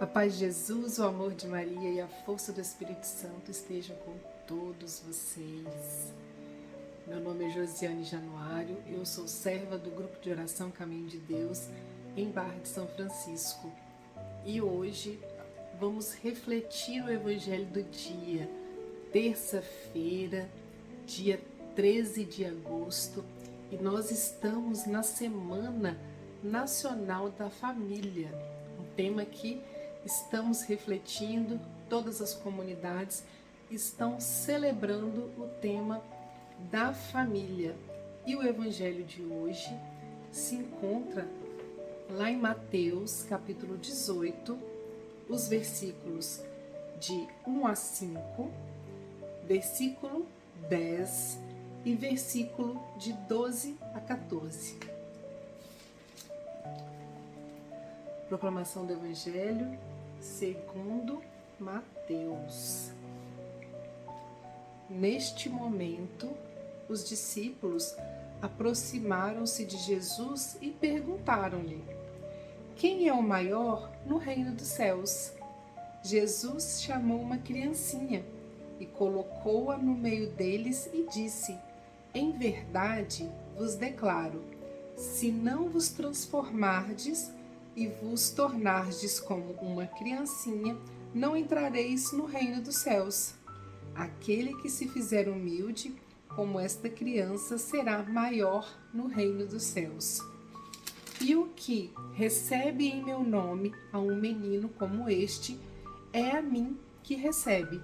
A paz de Jesus, o amor de Maria e a força do Espírito Santo estejam com todos vocês. Meu nome é Josiane Januário, eu sou serva do grupo de oração Caminho de Deus em Barra de São Francisco. E hoje vamos refletir o Evangelho do dia, terça-feira, dia 13 de agosto, e nós estamos na Semana Nacional da Família, um tema que estamos refletindo, todas as comunidades estão celebrando o tema da família. E o Evangelho de hoje se encontra lá em Mateus, capítulo 18, os versículos de 1 a 5, versículo 10 e versículo de 12 a 14. Proclamação do Evangelho segundo Mateus. Neste momento, os discípulos aproximaram-se de Jesus e perguntaram-lhe: quem é o maior no reino dos céus? Jesus chamou uma criancinha e colocou-a no meio deles e disse: em verdade vos declaro, se não vos transformardes e vos tornardes como uma criancinha, não entrareis no reino dos céus. Aquele que se fizer humilde, como esta criança, será maior no reino dos céus. E o que recebe em meu nome a um menino como este, é a mim que recebe.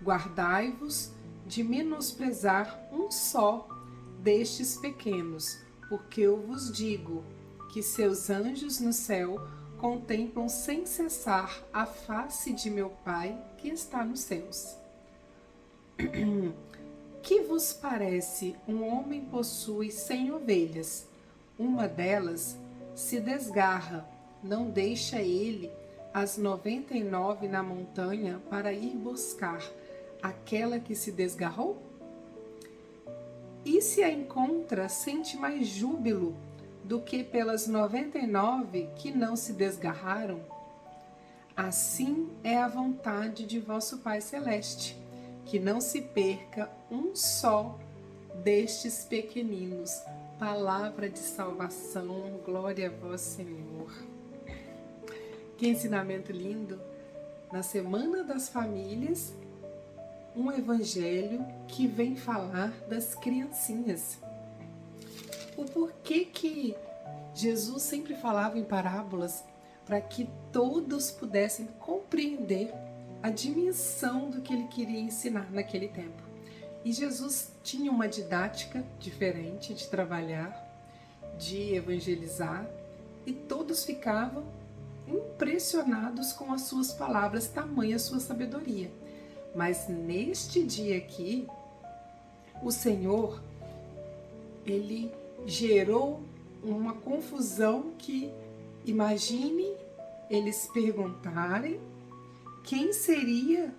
Guardai-vos de menosprezar um só destes pequenos, porque eu vos digo que seus anjos no céu contemplam sem cessar a face de meu Pai que está nos céus. Que vos parece um homem possui 100 ovelhas? Uma delas se desgarra, não deixa ele as 99 na montanha para ir buscar aquela que se desgarrou? E se a encontra, sente mais júbilo do que pelas 99 que não se desgarraram? Assim é a vontade de vosso Pai Celeste, que não se perca um só destes pequeninos. Palavra de salvação, glória a vós, Senhor. Que ensinamento lindo! Na Semana das Famílias, um evangelho que vem falar das criancinhas. O porquê que Jesus sempre falava em parábolas para que todos pudessem compreender a dimensão do que ele queria ensinar naquele tempo. E Jesus tinha uma didática diferente de trabalhar, de evangelizar, e todos ficavam impressionados com as suas palavras, tamanha sua sabedoria. Mas neste dia aqui, o Senhor, ele gerou uma confusão que, imagine eles perguntarem quem seria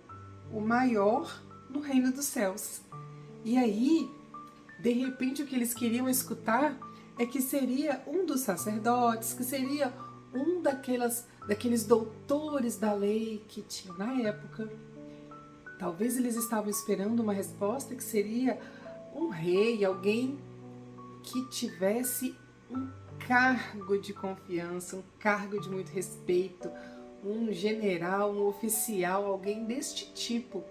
o maior no reino dos céus. E aí, de repente, o que eles queriam escutar é que seria um dos sacerdotes, que seria um daqueles doutores da lei que tinha na época. Talvez eles estavam esperando uma resposta que seria um rei, alguém que tivesse um cargo de confiança, um cargo de muito respeito, um general, um oficial, alguém deste tipo,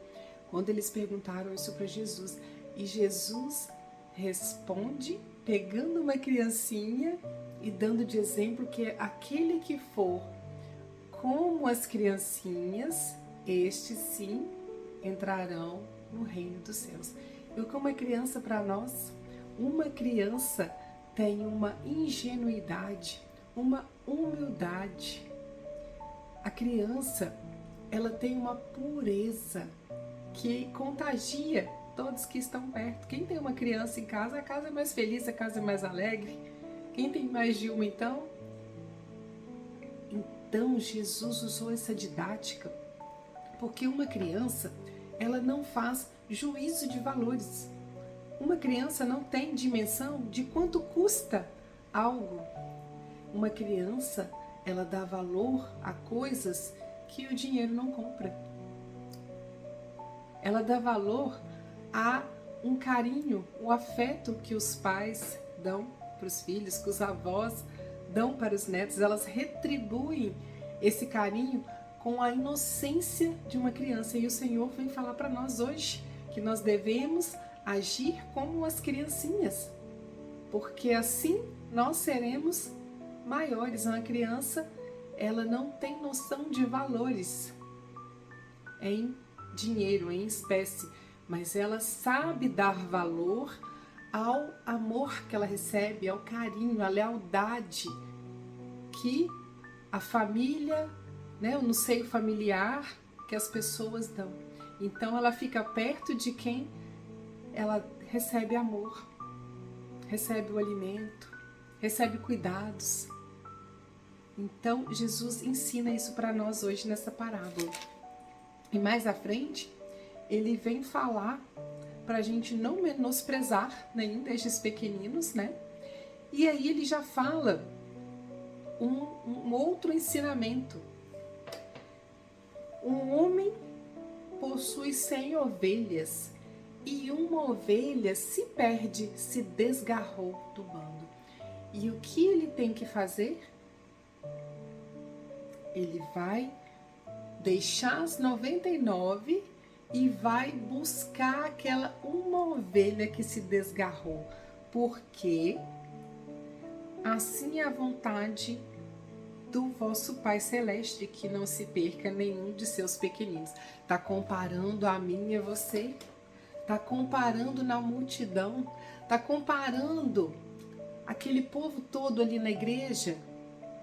quando eles perguntaram isso para Jesus. E Jesus responde pegando uma criancinha e dando de exemplo que aquele que for como as criancinhas, estes sim entrarão no reino dos céus. E o que uma criança para nós? Uma criança tem uma ingenuidade, uma humildade. A criança, ela tem uma pureza que contagia todos que estão perto. Quem tem uma criança em casa, a casa é mais feliz, a casa é mais alegre. Quem tem mais de uma, então? Então, Jesus usou essa didática, porque uma criança, ela não faz juízo de valores. Uma criança não tem dimensão de quanto custa algo. Uma criança, ela dá valor a coisas que o dinheiro não compra. Ela dá valor a um carinho, o afeto que os pais dão para os filhos, que os avós dão para os netos. Elas retribuem esse carinho com a inocência de uma criança. E o Senhor vem falar para nós hoje que nós devemos agir como as criancinhas, porque assim nós seremos maiores. Uma criança, ela não tem noção de valores em dinheiro, em espécie, mas ela sabe dar valor ao amor que ela recebe, ao carinho, à lealdade que a família, né, no seio familiar, que as pessoas dão. Então ela fica perto de quem ela recebe amor, recebe o alimento, recebe cuidados. Então Jesus ensina isso para nós hoje nessa parábola. E mais à frente, ele vem falar para a gente não menosprezar nenhum destes pequeninos, né? E aí ele já fala um outro ensinamento. Um homem possui 100 ovelhas e uma ovelha se perde, se desgarrou do bando. E o que ele tem que fazer? Ele vai deixar as 99 e vai buscar aquela uma ovelha que se desgarrou, porque assim é a vontade do vosso Pai Celeste, que não se perca nenhum de seus pequeninos. Tá comparando a mim e a você? Tá comparando na multidão? Tá comparando aquele povo todo ali na igreja?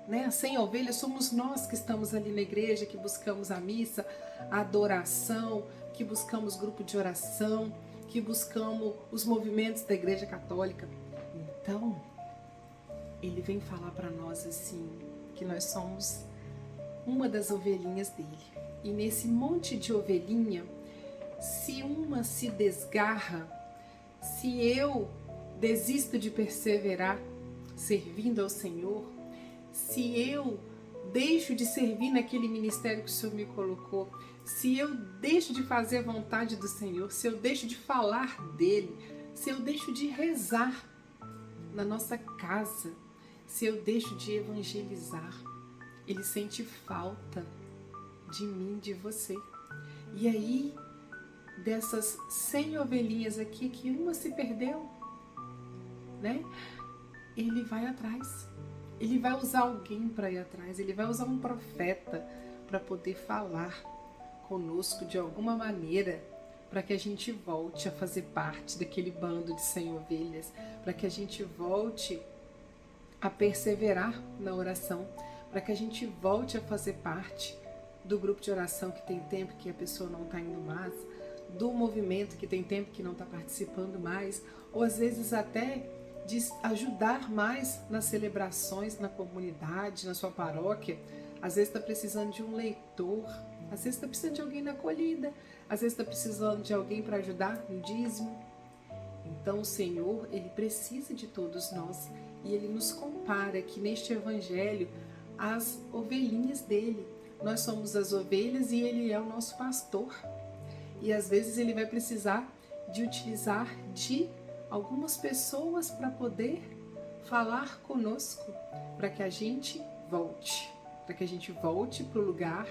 Né? As 100 ovelhas somos nós que estamos ali na igreja, que buscamos a missa, a adoração, que buscamos grupo de oração, que buscamos os movimentos da Igreja Católica. Então, ele vem falar para nós assim, que nós somos uma das ovelhinhas dele. E nesse monte de ovelhinha, se uma se desgarra, se eu desisto de perseverar servindo ao Senhor, se eu deixo de servir naquele ministério que o Senhor me colocou, se eu deixo de fazer a vontade do Senhor, se eu deixo de falar dele, se eu deixo de rezar na nossa casa, se eu deixo de evangelizar, ele sente falta de mim, de você. E aí, dessas 100 ovelhinhas aqui, que uma se perdeu, né? Ele vai atrás. Ele vai usar alguém para ir atrás, ele vai usar um profeta para poder falar conosco de alguma maneira, para que a gente volte a fazer parte daquele bando de 100 ovelhas, para que a gente volte a perseverar na oração, para que a gente volte a fazer parte do grupo de oração que tem tempo que a pessoa não está indo mais, do movimento que tem tempo que não está participando mais, ou às vezes até de ajudar mais nas celebrações, na comunidade, na sua paróquia. Às vezes está precisando de um leitor, às vezes está precisando de alguém na acolhida, às vezes está precisando de alguém para ajudar no dízimo. Então o Senhor, ele precisa de todos nós e ele nos compara aqui neste evangelho às ovelhinhas dele. Nós somos as ovelhas e ele é o nosso pastor. E às vezes ele vai precisar de utilizar de algumas pessoas para poder falar conosco, para que a gente volte, para o lugar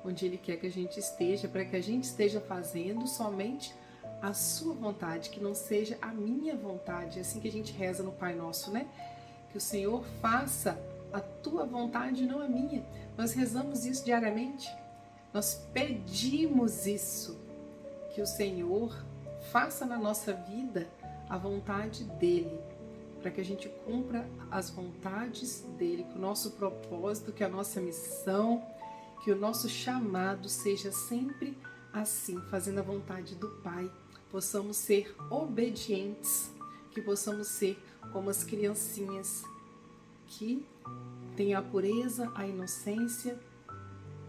onde ele quer que a gente esteja, para que a gente esteja fazendo somente a sua vontade, que não seja a minha vontade. É assim que a gente reza no Pai Nosso, né? Que o Senhor faça a tua vontade, não a minha. Nós rezamos isso diariamente, nós pedimos isso, que o Senhor faça na nossa vida a vontade dele, para que a gente cumpra as vontades dele, que o nosso propósito, que a nossa missão, que o nosso chamado seja sempre assim, fazendo a vontade do Pai. Possamos ser obedientes, que possamos ser como as criancinhas, que têm a pureza, a inocência.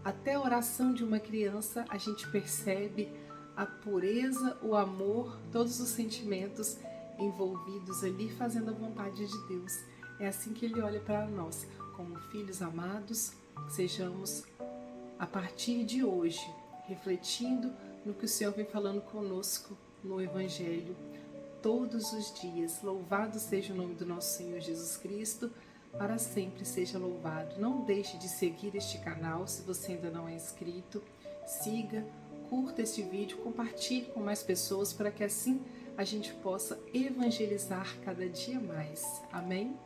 Até a oração de uma criança a gente percebe a pureza, o amor, todos os sentimentos envolvidos ali, fazendo a vontade de Deus. É assim que ele olha para nós, como filhos amados, sejamos, a partir de hoje, refletindo no que o Senhor vem falando conosco no Evangelho todos os dias. Louvado seja o nome do nosso Senhor Jesus Cristo, para sempre seja louvado. Não deixe de seguir este canal, se você ainda não é inscrito. Siga, curta este vídeo, compartilhe com mais pessoas, para que assim a gente possa evangelizar cada dia mais. Amém?